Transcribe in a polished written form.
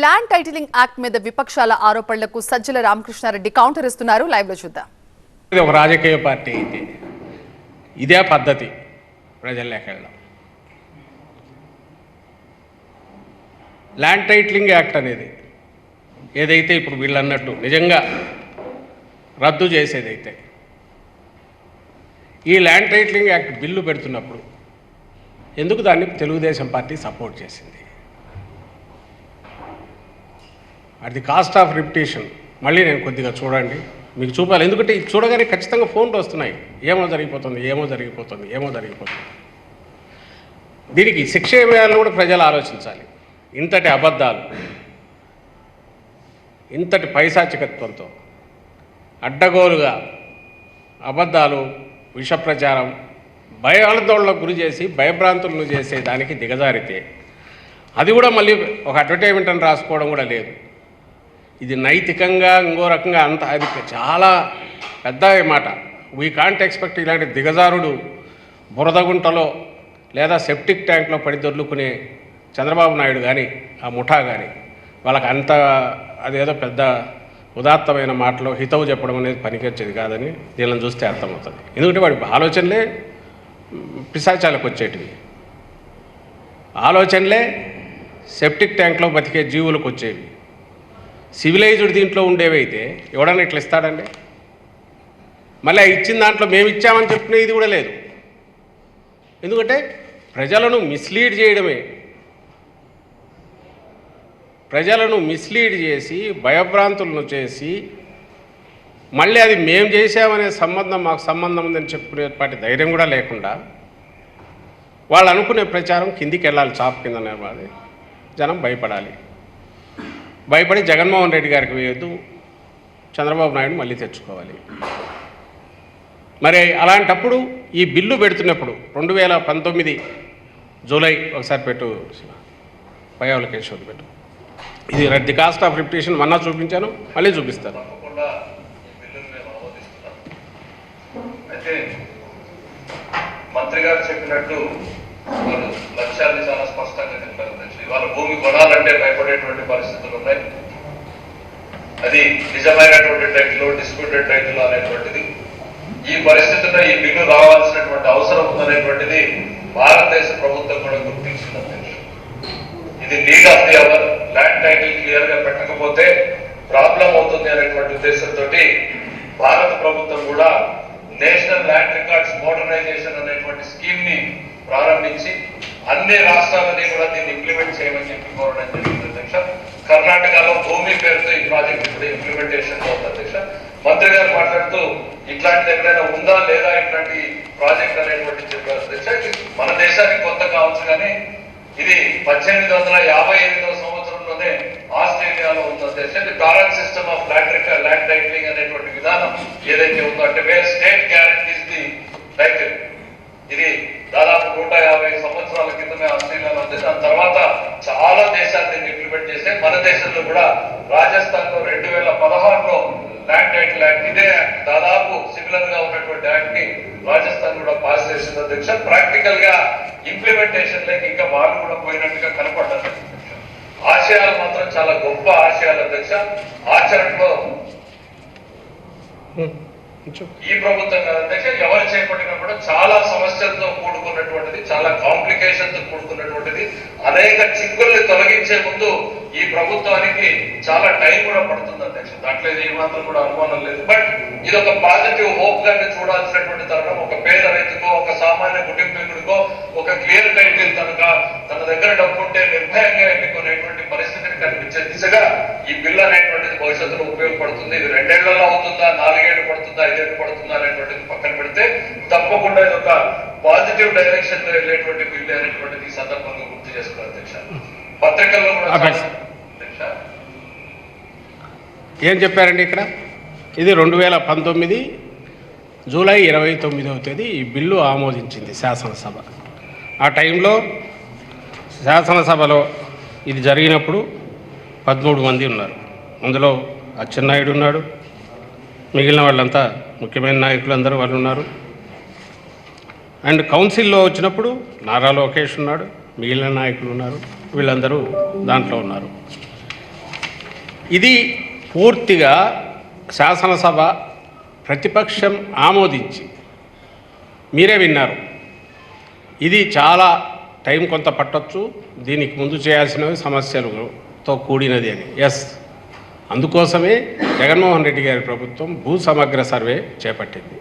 Land titling act మీద విపక్షాల ఆరోపణలకు సజ్జల రామకృష్ణారెడ్డి కౌంటర్ ఇస్తున్నారు. లైవ్ లో చూద్దాం. ఇది ఒక రాజకీయ పార్టీ అయితే ఇదే పద్ధతి ప్రజల్లోకి వెళ్ళడం. ల్యాండ్ టైటిలింగ్ యాక్ట్ అనేది ఏదైతే ఇప్పుడు వీళ్ళు అన్నట్టు నిజంగా రద్దు చేసేదైతే ఈ ల్యాండ్ టైటిలింగ్ యాక్ట్ బిల్లు పెడుతున్నప్పుడు ఎందుకు దాన్ని తెలుగుదేశం పార్టీ సపోర్ట్ చేసింది? At the cost of repetition మళ్ళీ నేను కొద్దిగా చూడండి, మీకు చూపాలి. ఎందుకంటే ఇది చూడగానే ఖచ్చితంగా ఫోన్లు వస్తున్నాయి, ఏమో జరిగిపోతుంది. దీనికి శిక్ష ఏమేయాలని కూడా ప్రజలు ఆలోచించాలి. ఇంతటి అబద్ధాలు, ఇంతటి పైశాచికత్వంతో అడ్డగోలుగా అబద్ధాలు, విష ప్రచారం, భయాందోళనకు గురి చేసి భయభ్రాంతులను చేసే దానికి దిగజారితే అది కూడా మళ్ళీ ఒక అడ్వర్టైజ్మెంట్ అని రాసుకోవడం కూడా లేదు. ఇది నైతికంగా ఇంకో రకంగా అంత అది చాలా పెద్ద మాట. వీ కాంట్ ఎక్స్పెక్ట్ ఇలాంటి దిగజారుడు బురదగుంటలో లేదా సెప్టిక్ ట్యాంక్లో పడి దొర్లుకునే చంద్రబాబు నాయుడు కానీ ఆ ముఠా కానీ వాళ్ళకి అంత అదేదో పెద్ద ఉదాత్తమైన మాటలో హితవు చెప్పడం అనేది పనికొచ్చేది కాదని దీనిని చూస్తే అర్థమవుతుంది. ఎందుకంటే వాడి ఆలోచనలే పిశాచాలకు వచ్చేటివి, ఆలోచనలే సెప్టిక్ ట్యాంక్లో బతికే జీవులకు వచ్చేవి. సివిలైజ్డ్ దీంట్లో ఉండేవైతే ఎవడన్నా ఇట్లా ఇస్తాడండి? మళ్ళీ ఇచ్చిన దాంట్లో మేము ఇచ్చామని చెప్పుకునే ఇది కూడా లేదు. ఎందుకంటే ప్రజలను మిస్లీడ్ చేయడమే, ప్రజలను మిస్లీడ్ చేసి భయభ్రాంతులను చేసి మళ్ళీ అది మేము చేసామనే మాకు సంబంధం ఉందని చెప్పుకునేపాటి ధైర్యం కూడా లేకుండా వాళ్ళు అనుకునే ప్రచారం కిందికి వెళ్ళాలి, చాప్ కింద నిలబడాలి. జనం భయపడి జగన్మోహన్ రెడ్డి గారికి వేయొద్దు, చంద్రబాబు నాయుడు మళ్ళీ తెచ్చుకోవాలి. మరి అలాంటప్పుడు ఈ బిల్లు పెడుతున్నప్పుడు 2019 జూలై ఒకసారి పెట్టు, పయ్యావుల కేశవులు పెట్టు. ఇది ది కాస్ట్ ఆఫ్ రిపిటేషన్ మొన్న చూపించాను, మళ్ళీ చూపిస్తాను. అయితే మంత్రి గారు చెప్పినట్టు వాళ్ళు లక్ష్యాన్ని చాలా స్పష్టంగా చెప్పారు. ఇవాళ భూమి కొనాలంటే భయపడేటువంటి పరిస్థితులు ఉన్నాయి. అది నిజమైనటువంటి టైటిల్, డిస్ప్యూటెడ్ టైటిల్ అనేటువంటిది ఈ పరిస్థితుల్లో ఈ బిల్లు రావాల్సినటువంటి అవసరం ఉందనేటువంటిది భారతదేశ ప్రభుత్వం కూడా గుర్తించింది. ఇది need of the hour. Land title clear గా పెట్టకపోతే ప్రాబ్లం అవుతుంది అనేటువంటి ఉద్దేశంతో భారత ప్రభుత్వం కూడా నేషనల్ ల్యాండ్ రికార్డ్స్ మోడర్నైజేషన్ అనేటువంటి స్కీమ్ ని ప్రారంభించి అన్ని రాష్ట్రాలని కూడా దీన్ని ఇంప్లిమెంట్ చేయమని చెప్పి కోరడం జరిగింది అధ్యక్ష. కర్ణాటకలో భూమి పేరుతో ఈ ప్రాజెక్ట్ ఇప్పుడు ఇంప్లిమెంటేషన్ లో ఉంది అధ్యక్ష. మంత్రి గారు మాట్లాడుతూ ఇట్లాంటిది ఎక్కడైనా ఉందా లేదా ఇట్లాంటి ప్రాజెక్ట్ అనేటువంటి చెప్పారు అధ్యక్ష. మన దేశానికి కొత్త కావచ్చు కానీ ఇది 1858వ సంవత్సరంలోనే ఆస్ట్రేలియాలో ఉంది అధ్యక్ష. ఇది torrent system of land titling అనేటువంటి విధానం ఏదైతే ఉందో, అంటే wear state guarantees the title, ఇది దాదాపు 150 సంవత్సరాల క్రితమే ఆస్ట్రేలియాలో ఉంది. దాని తర్వాత చాలా దేశాలు దీన్ని ఇంప్లిమెంట్ చేస్తే మన దేశంలో కూడా రాజస్థాన్ లో 2016లో ల్యాండ్ టైటిల్ యాక్ట్, ఇదే యాక్ట్ దాదాపు సిమిలర్ గా ఉన్నటువంటి యాక్ట్ ని రాజస్థాన్ కూడా పాస్ చేసింది అధ్యక్ష. ప్రాక్టికల్ గా ఇంప్లిమెంటేషన్ లేక ఇంకా వాళ్ళు కూడా పోయినట్టుగా కనపడ్డారు. ఆశయాలు మాత్రం చాలా గొప్ప ఆశయాలు అధ్యక్ష. ఆచరణలో ఈ ప్రభుత్వం కాదు అధ్యక్ష, ఎవరు చేపట్టినా కూడా చాలా సమస్యలతో కూడుకున్నటువంటిది, చాలా కాంప్లికేషన్ తో కూడుకున్నటువంటిది. అనేక చిక్కుల్ని తొలగించే ముందు ఈ ప్రభుత్వానికి చాలా టైం కూడా పడుతుంది అధ్యక్ష. దాంట్లో ఏమాత్రం కూడా అనుమానం లేదు. బట్ ఇది ఒక పాజిటివ్ హోప్ గానే చూడాల్సినటువంటి తరుణం. ఒక పేద రైతుకో, ఒక సామాన్య కుటుంబీకుడికో ఒక క్లియర్ టైటిల్ తన దగ్గర డబ్బు ఉంటే నిర్భయంగా ఎన్నుకునేటువంటి పరిస్థితిని కనిపించే దిశగా ఈ బిల్ అనేటువంటిది భవిష్యత్తులో ఉపయోగపడుతుంది. ఇది 2 ఏళ్లలో అవుతుందా, 4 ఏళ్ళు పడుతుందా, 5 ఏళ్ళు పడుతుందా అనేటువంటిది పక్కన పెడితే తప్పకుండా ఇది ఒక పాజిటివ్ డైరెక్షన్ లో వెళ్ళేటువంటి బిల్ అనేటువంటిది ఈ సందర్భంగా గుర్తు చేసుకోవాలి అధ్యక్ష. పత్రికల్లో కూడా ఏం చెప్పారండి ఇక్కడ? ఇది 2019 జూలై 29వ తేదీ ఈ బిల్లు ఆమోదించింది శాసనసభ. ఆ టైంలో శాసనసభలో ఇది జరిగినప్పుడు 13 మంది ఉన్నారు. అందులో అచ్చెన్నాయుడు ఉన్నాడు, మిగిలిన వాళ్ళంతా ముఖ్యమైన నాయకులు అందరూ వాళ్ళు ఉన్నారు. అండ్ కౌన్సిల్లో వచ్చినప్పుడు నారా లోకేష్ ఉన్నాడు, మిగిలిన నాయకులు ఉన్నారు, వీళ్ళందరూ దాంట్లో ఉన్నారు. ఇది పూర్తిగా శాసనసభ ప్రతిపక్షం ఆమోదించి మీరే విన్నారు. ఇది చాలా టైం కొంత పట్టొచ్చు, దీనికి ముందు చేయాల్సినవి సమస్యలతో కూడినది అని. అందుకోసమే జగన్మోహన్ రెడ్డి గారి ప్రభుత్వం భూ సమగ్ర సర్వే చేపట్టింది.